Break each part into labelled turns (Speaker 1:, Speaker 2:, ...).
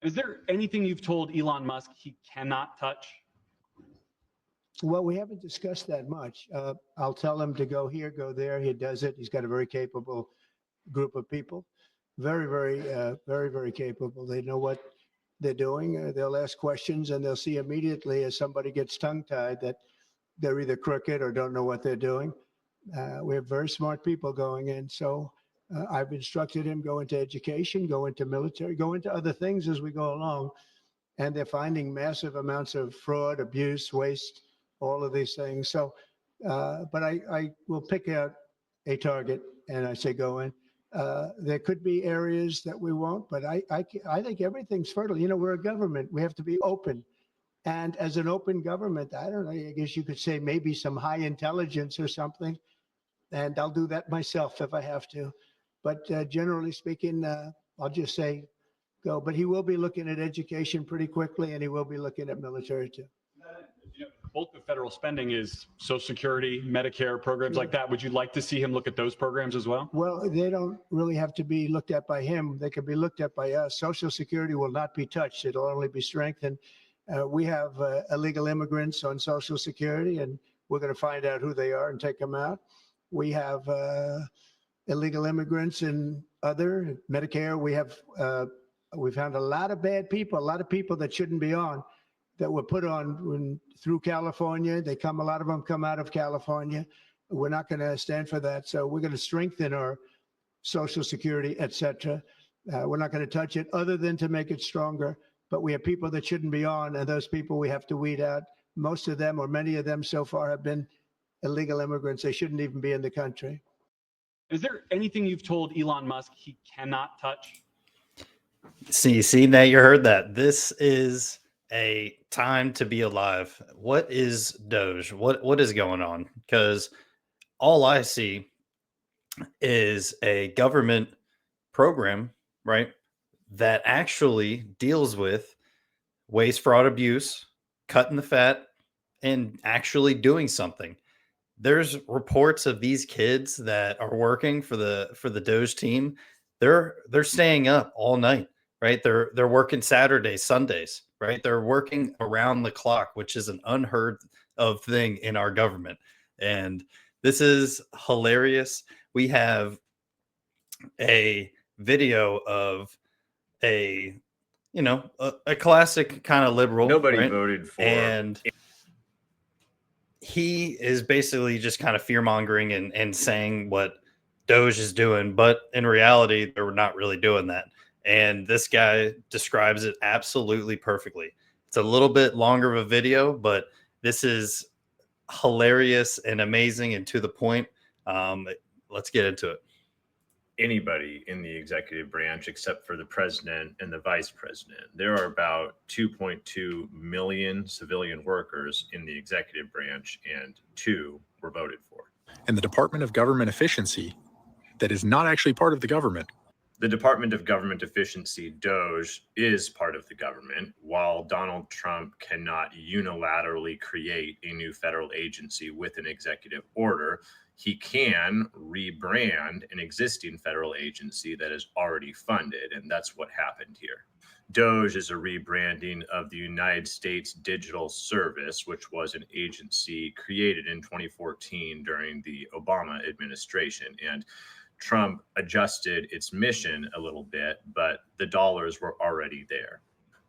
Speaker 1: Is there anything you've told Elon Musk he cannot touch?
Speaker 2: Well, we haven't discussed that much. I'll tell him to go here, go there. He does it. He's got a very capable group of people. Very capable. They know what they're doing. They'll ask questions and they'll see immediately as somebody gets tongue-tied that they're either crooked or don't know what they're doing. We have very smart people going in. So I've instructed him go into education, go into military, go into other things as we go along. And they're finding massive amounts of fraud, abuse, waste, all of these things. So, but I will pick out a target and I say go in. There could be areas that we won't, but I think everything's fertile. You know, we're a government. We have to be open. And as an open government, I don't know, I guess you could say maybe some high intelligence or something. And I'll do that myself if I have to. But generally speaking, I'll just say go. But he will be looking at education pretty quickly, and he will be looking at military too.
Speaker 1: You know, bulk of federal spending is Social Security, Medicare, programs like that. Would you like to see him look at those programs as well?
Speaker 2: Well, they don't really have to be looked at by him. They can be looked at by us. Social Security will not be touched. It'll only be strengthened. We have illegal immigrants on Social Security, and we're going to find out who they are and take them out. We have illegal immigrants in other Medicare. We found a lot of bad people, a lot of people that shouldn't be on, that were put on through California. A lot of them come out of California. We're not going to stand for that. So we're going to strengthen our Social Security, et cetera. We're not going to touch it other than to make it stronger. But we have people that shouldn't be on, and those people we have to weed out. Most of them, or many of them so far, have been illegal immigrants. They shouldn't even be in the country.
Speaker 1: Is there anything you've told Elon Musk he cannot touch?
Speaker 3: See, Nate, you heard that. This is a time to be alive. What is DOGE? What is going on? Because all I see is a government program, right, that actually deals with waste, fraud, abuse, cutting the fat, and actually doing something. There's reports of these kids that are working for the DOGE team. They're staying up all night, right? They're working Saturdays, Sundays, right? They're working around the clock, which is an unheard of thing in our government. And this is hilarious. We have a video of a classic kind of liberal.
Speaker 4: Nobody
Speaker 3: right?
Speaker 4: voted for.
Speaker 3: And he is basically just kind of fear mongering and saying what DOGE is doing, but in reality, they're not really doing that. And this guy describes it absolutely perfectly. It's a little bit longer of a video, but this is hilarious and amazing and to the point. Let's get into it.
Speaker 4: Anybody in the executive branch except for the president and the vice president. There are about 2.2 million civilian workers in the executive branch, and 2 were voted for.
Speaker 5: And the Department of Government Efficiency, that is not actually part of the government.
Speaker 4: The Department of Government Efficiency, DOGE, is part of the government. While Donald Trump cannot unilaterally create a new federal agency with an executive order, he can rebrand an existing federal agency that is already funded, and that's what happened here. DOGE is a rebranding of the United States Digital Service, which was an agency created in 2014 during the Obama administration. And Trump adjusted its mission a little bit, but the dollars were already there.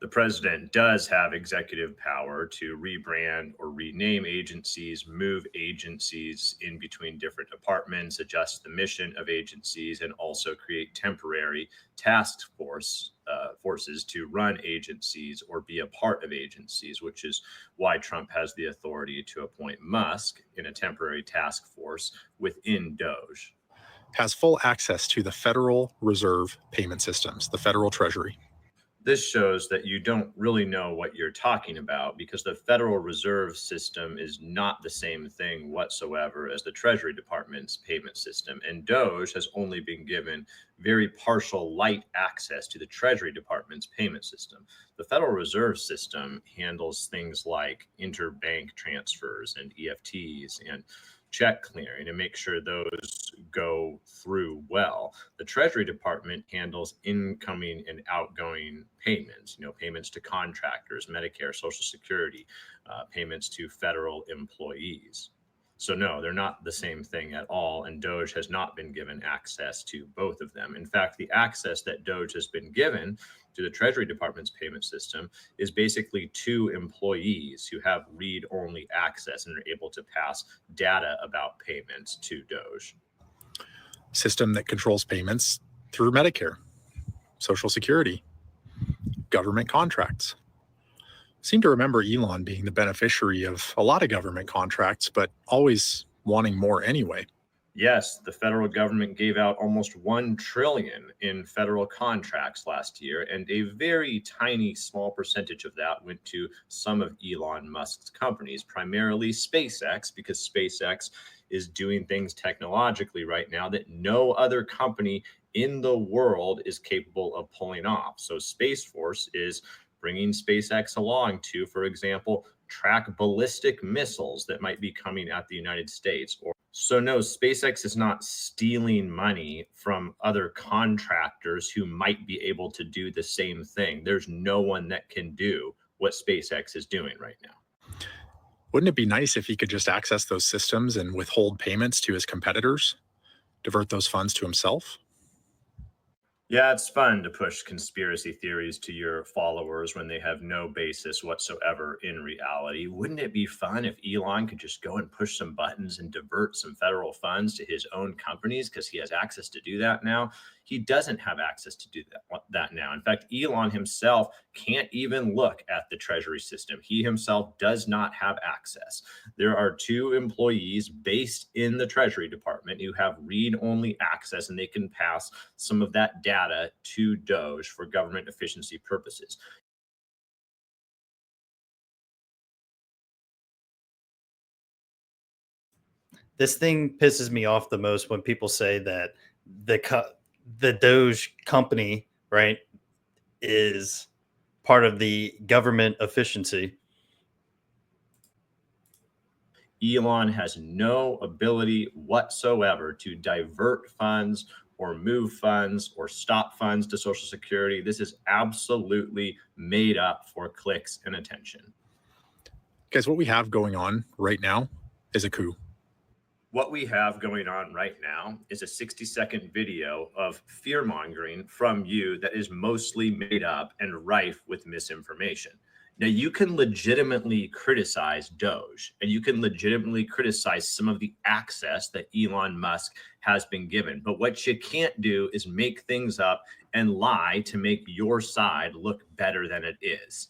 Speaker 4: The president does have executive power to rebrand or rename agencies, move agencies in between different departments, adjust the mission of agencies, and also create temporary task forces to run agencies or be a part of agencies, which is why Trump has the authority to appoint Musk in a temporary task force within DOGE.
Speaker 5: Has full access to the Federal Reserve payment systems, the federal treasury.
Speaker 4: This shows that you don't really know what you're talking about, because the Federal Reserve System is not the same thing whatsoever as the Treasury Department's payment system. And DOGE has only been given very partial light access to the Treasury Department's payment system. The Federal Reserve System handles things like interbank transfers and EFTs and check clearing and make sure those go through well. The Treasury Department handles incoming and outgoing payments, payments to contractors, Medicare, Social Security, payments to federal employees. So no, they're not the same thing at all. And DOGE has not been given access to both of them. In fact, the access that DOGE has been given to the Treasury Department's payment system is basically to employees who have read-only access and are able to pass data about payments to DOGE.
Speaker 5: System that controls payments through Medicare, Social Security, government contracts. Seem to remember Elon being the beneficiary of a lot of government contracts, but always wanting more anyway.
Speaker 4: Yes, the federal government gave out almost $1 trillion in federal contracts last year, and a very tiny small percentage of that went to some of Elon Musk's companies, primarily SpaceX, because SpaceX is doing things technologically right now that no other company in the world is capable of pulling off. So Space Force is bringing SpaceX along to, for example, track ballistic missiles that might be coming at the United States. So no, SpaceX is not stealing money from other contractors who might be able to do the same thing. There's no one that can do what SpaceX is doing right now.
Speaker 5: Wouldn't it be nice if he could just access those systems and withhold payments to his competitors, divert those funds to himself?
Speaker 4: Yeah, it's fun to push conspiracy theories to your followers when they have no basis whatsoever in reality. Wouldn't it be fun if Elon could just go and push some buttons and divert some federal funds to his own companies because he has access to do that now? He doesn't have access to do that now. In fact, Elon himself can't even look at the Treasury system. He himself does not have access. There are 2 employees based in the Treasury Department who have read-only access, and they can pass some of that data to DOGE for government efficiency purposes.
Speaker 3: This thing pisses me off the most when people say that the Doge company, right, is part of the government efficiency.
Speaker 4: Elon has no ability whatsoever to divert funds or move funds or stop funds to Social Security. This is absolutely made up for clicks and attention.
Speaker 5: Guys, what we have going on right now is a coup.
Speaker 4: What we have going on right now is a 60-second video of fear-mongering from you that is mostly made up and rife with misinformation. Now, you can legitimately criticize DOGE, and you can legitimately criticize some of the access that Elon Musk has been given. But what you can't do is make things up and lie to make your side look better than it is.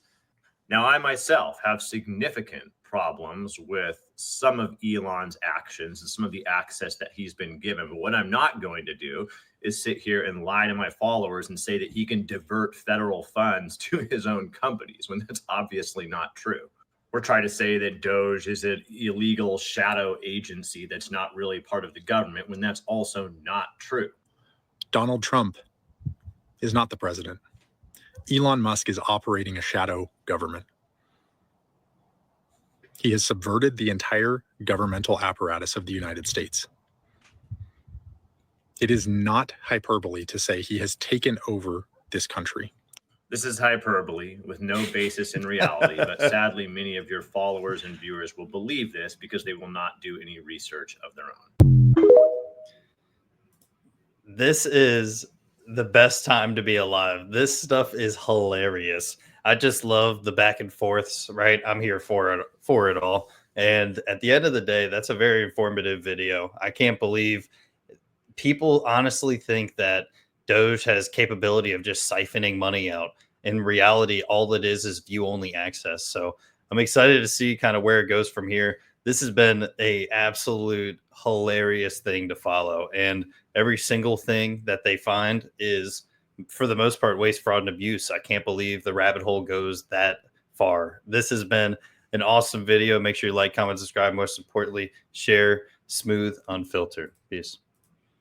Speaker 4: Now, I myself have significant problems with some of Elon's actions and some of the access that he's been given. But what I'm not going to do is sit here and lie to my followers and say that he can divert federal funds to his own companies when that's obviously not true. Or try to say that DOGE is an illegal shadow agency that's not really part of the government when that's also not true.
Speaker 5: Donald Trump is not the president. Elon Musk is operating a shadow government. He has subverted the entire governmental apparatus of the United States. It is not hyperbole to say he has taken over this country.
Speaker 4: This is hyperbole with no basis in reality, but sadly, many of your followers and viewers will believe this because they will not do any research of their own.
Speaker 3: This is the best time to be alive. This stuff is hilarious. I just love the back and forths, right? I'm here for it all. And at the end of the day, that's a very informative video. I can't believe people honestly think that Doge has capability of just siphoning money out. In reality, all it is view only access. So I'm excited to see kind of where it goes from here. This has been a absolute hilarious thing to follow. And every single thing that they find is, for the most part, waste, fraud, and abuse. I can't believe the rabbit hole goes that far. This has been an awesome video. Make sure you like, comment, subscribe. Most importantly, share. Smooth, unfiltered. Peace.